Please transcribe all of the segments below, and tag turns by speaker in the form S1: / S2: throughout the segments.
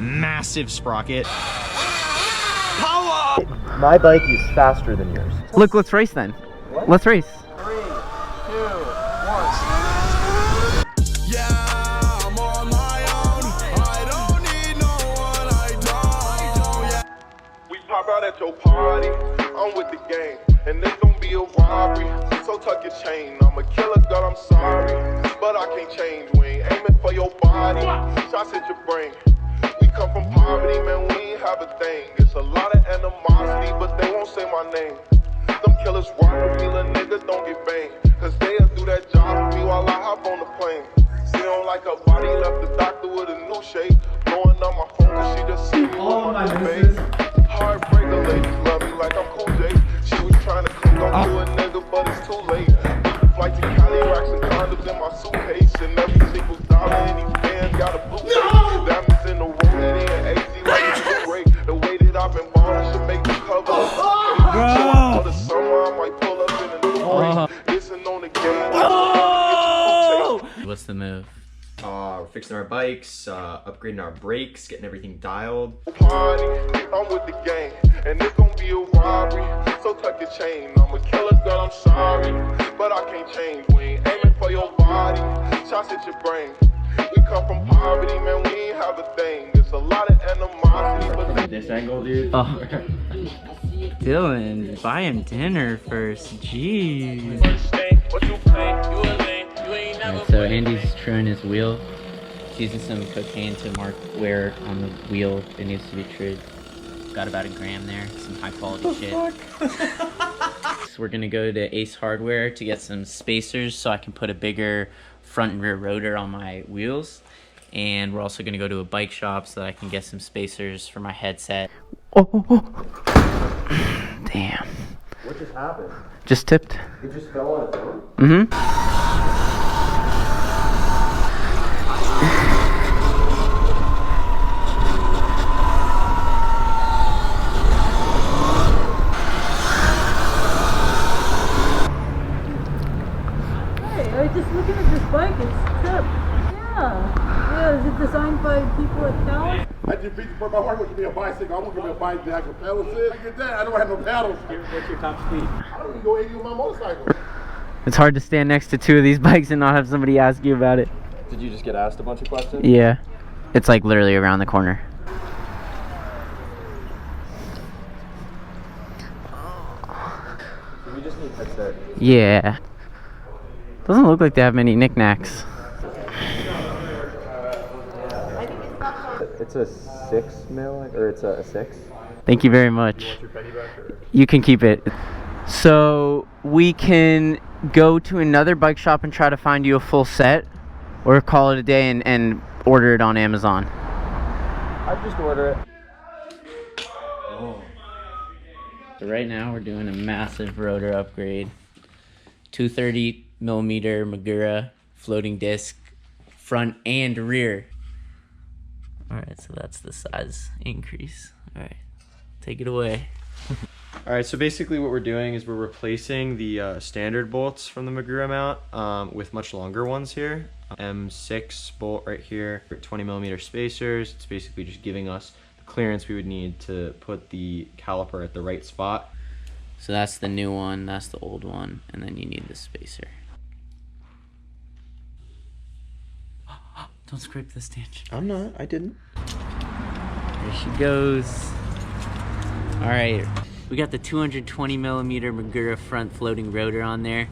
S1: massive sprocket. Power!
S2: My bike is faster than yours.
S3: Look, let's race then.
S2: What?
S3: Let's race.
S2: 3, 2, 1.
S4: Yeah, I'm on my own. I don't need no one. I don't. Yeah.
S5: We pop out at your party. I'm with the gang, and it's gonna be a robbery. So tuck your chain. I'm a killer, God, I'm sorry, but I can't change. We ain't aiming for your body. Shots hit your brain. We come from poverty, man. We ain't have a thing. It's a lot of animosity, but they won't say my name. Them killers rock with me, little niggas don't get banged. Cause they'll do that job for me while I hop on the plane. She don't like her body, left the doctor with a new shape. Blowing up my phone cause she just see me with my new face. Heartbreaker ladies love me like I'm Cool J. She was trying to click on to a nigga, but it's too late. Flight to Cali, racks and condoms in my suitcase. And every single dollar in these bands got a blue face. Diamonds in the room, it ain't AZ like it's too great. The way that I've been ballin' should make the cover of the for the summer, I might pull up in a new race. Listen on the game.
S3: What's the move?
S1: We're fixing our bikes, upgrading our brakes, getting everything dialed.
S5: Party, I'm with the gang, and it's gonna be a robbery. So tuck your chain. I'm a killer, girl, I'm sorry, but I can't change. We ain't aiming for your body. Shots hit your brain. We come from poverty, man. We ain't have a thing. It's a lot of animosity, but
S2: This angle, dude.
S3: Oh. Dylan, buy him dinner first. Jeez. Alright, so Andy's truing his wheel. He's using some cocaine to mark where on the wheel it needs to be trued. Got about a gram there. Some high quality shit. So we're gonna go to Ace Hardware to get some spacers so I can put a bigger front and rear rotor on my wheels. And we're also gonna go to a bike shop so that I can get some spacers for my headset. Oh. Damn.
S2: What just happened?
S3: Just tipped.
S2: It just fell on its own?
S3: Mm-hmm.
S6: Hey, I was just looking at this bike, it's tipped. Yeah, is it designed by people at Cal?
S7: I just beat my heart wants to be a bicycle. I want to be a bike that has pedals in. Look at that. I don't have no paddles.
S2: What's your top speed?
S7: I don't even go 80 with my motorcycle.
S3: It's hard to stand next to two of these bikes and not have somebody ask you about it.
S2: Did you just get asked a bunch of questions?
S3: Yeah. It's like literally around the corner.
S2: We just need to fix that.
S3: Yeah. Doesn't look like they have many knickknacks.
S2: It's a 6 mil, or it's a 6?
S3: Thank you very much. You can keep it. So we can go to another bike shop and try to find you a full set, or call it a day and order it on Amazon.
S2: I'd just order it.
S3: So right now we're doing a massive rotor upgrade. 230 millimeter Magura floating disc, front and rear. All right, so that's the size increase. All right, take it away.
S1: All right, so basically what we're doing is we're replacing the standard bolts from the Magura mount with much longer ones here. M6 bolt right here, 20 millimeter spacers. It's basically just giving us the clearance we would need to put the caliper at the right spot.
S3: So that's the new one, that's the old one, and then you need the spacer. Don't scrape the stanchion.
S1: I'm not, I didn't.
S3: There she goes. All right, we got the 220 millimeter Magura front floating rotor on there.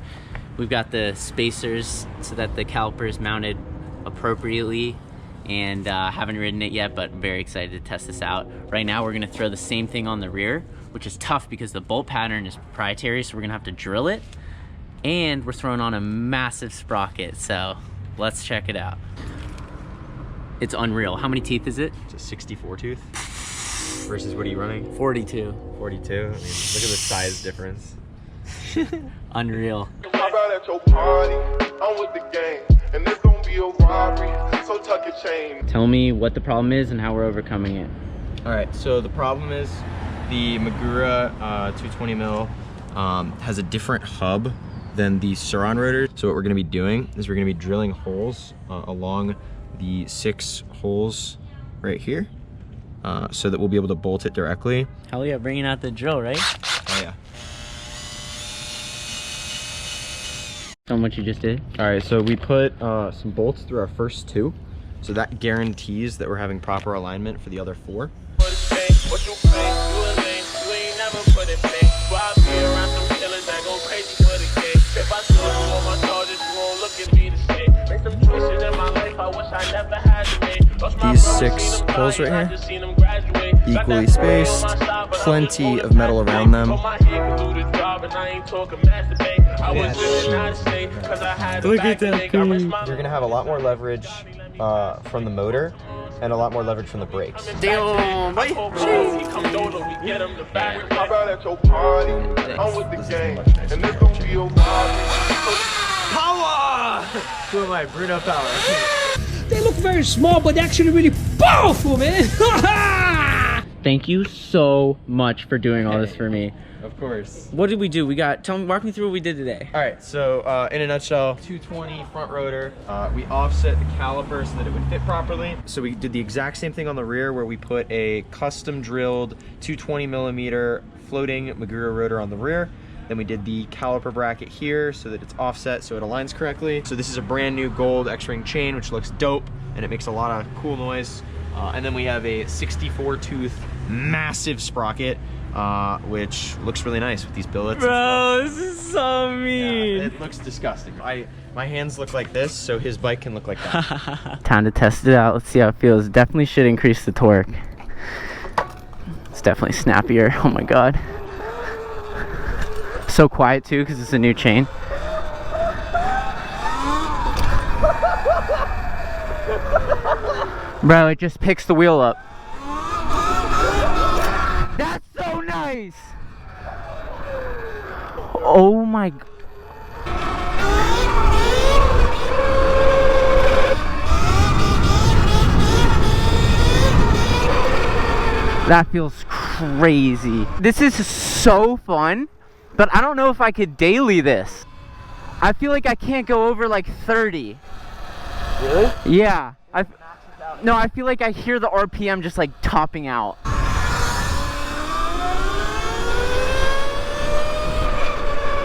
S3: We've got the spacers so that the caliper is mounted appropriately, and haven't ridden it yet, but very excited to test this out. Right now we're gonna throw the same thing on the rear, which is tough because the bolt pattern is proprietary, so we're gonna have to drill it, and we're throwing on a massive sprocket, so let's check it out. It's unreal. How many teeth is it?
S1: It's a 64 tooth. Versus what are you running?
S3: 42.
S1: 42. I mean, look at the size difference.
S3: Unreal.
S5: Pop out at your party. I'm with the gang, and it's gonna be a robbery. So tuck your chain.
S3: Tell me what the problem is and how we're overcoming it.
S1: All right, so the problem is the Magura 220 mil has a different hub than the Sur Ron rotors. So what we're gonna be doing is we're gonna be drilling holes along the 6 holes right here. so that we'll be able to bolt it directly.
S3: Hell yeah, bringing out the drill, right?
S1: Oh yeah.
S3: Show them what you just did.
S1: All right, so we put some bolts through our first 2, so that guarantees that we're having proper alignment for the other 4.
S4: What you think? You a lame, you ain't never put it back. Why I be around some killers that go crazy for the cake? If I still on my charges, you won't look at me the same. Make some choices in my life, I wish I never had to make.
S1: These 6 holes right here, equally spaced, plenty of metal around them.
S4: Look
S1: at that. You're gonna have a lot more leverage from the motor and a lot more leverage from the brakes.
S5: Damn, boy. How about at your party? I'm with the gang, and there's gonna be a
S1: Power! Who am I? Bruno Power.
S8: They look very small, but actually really powerful, man.
S3: Thank you so much for doing all this for me.
S1: Of course.
S3: What did we do? Walk me through what we did today.
S1: All right, so in a nutshell, 220 front rotor. We offset the caliper so that it would fit properly. So we did the exact same thing on the rear where we put a custom drilled 220 millimeter floating Magura rotor on the rear. Then we did the caliper bracket here so that it's offset so it aligns correctly. So this is a brand new gold X-ring chain, which looks dope and it makes a lot of cool noise. And then we have a 64 tooth massive sprocket, which looks really nice with these billets.
S3: Bro, this is so mean.
S1: Yeah, it looks disgusting. My hands look like this, so his bike can look like that.
S3: Time to test it out. Let's see how it feels. Definitely should increase the torque. It's definitely snappier. Oh my god. So quiet too, because it's a new chain. Bro, it just picks the wheel up. That's so nice! Oh my... That feels crazy. This is so fun, but I don't know if I could daily this. I feel like I can't go over like 30.
S2: Really?
S3: Yeah. No, I feel like I hear the RPM just like topping out.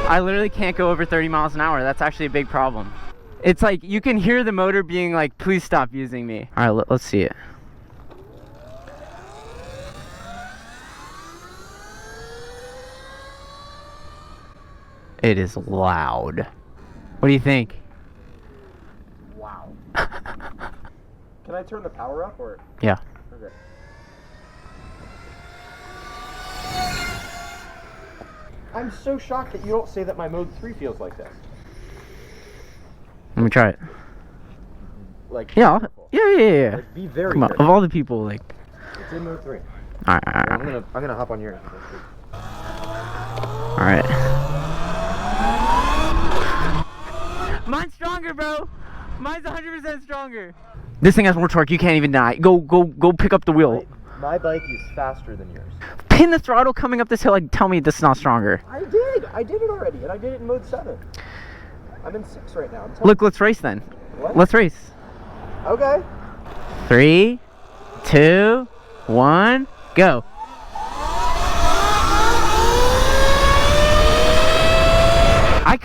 S3: I literally can't go over 30 miles an hour. That's actually a big problem. It's like you can hear the motor being like, please stop using me. All right, let's see it. It is loud. What do you think?
S2: Wow. Can I turn the power up or?
S3: Yeah.
S2: Okay. I'm so shocked that you don't say that my mode 3 feels like this.
S3: Let me try it.
S2: Like,
S3: Yeah.
S2: careful.
S3: Yeah.
S2: Like, be very
S3: Come on.
S2: careful.
S3: Of all the people, like.
S2: It's in mode 3.
S3: All right.
S2: I'm gonna hop on yours.
S3: All right. Mine's stronger, bro. Mine's 100% stronger. This thing has more torque. You can't even deny. Go pick up the wheel.
S2: My bike is faster than yours.
S3: Pin the throttle coming up this hill. Like, tell me this is not stronger.
S2: I did it already, and I did it in mode 7. I'm in 6 right now.
S3: Look, let's race then.
S2: What?
S3: Let's race.
S2: Okay.
S3: 3, 2, 1, go. I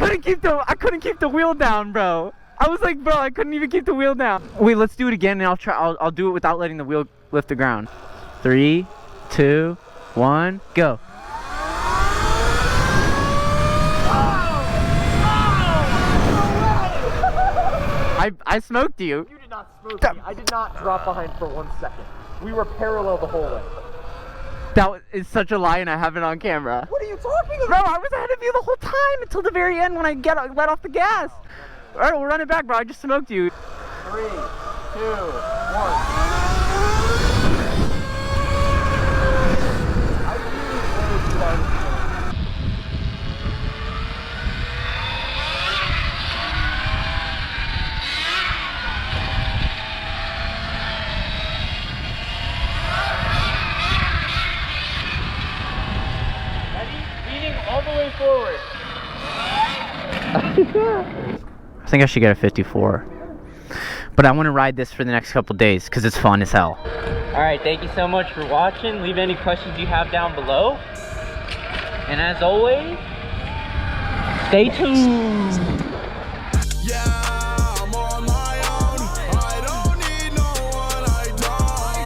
S3: couldn't keep the wheel down, bro. I was like, bro, I couldn't even keep the wheel down. Wait, let's do it again, and I'll do it without letting the wheel lift the ground. 3, 2, 1, go. I smoked you.
S2: You did not smoke me. I did not drop behind for 1 second. We were parallel the whole way.
S3: That is such a lie, and I have it on camera.
S2: What are you talking about?
S3: Bro, I was ahead of you the whole time until the very end when I let off the gas. All right, we'll run it back, bro. I just smoked you.
S2: 3, 2, 1.
S3: All the way forward. I think I should get a 54. But I want to ride this for the next couple days because it's fun as hell. Alright, thank you so much for watching. Leave any questions you have down below. And as always, stay tuned.
S9: Yeah.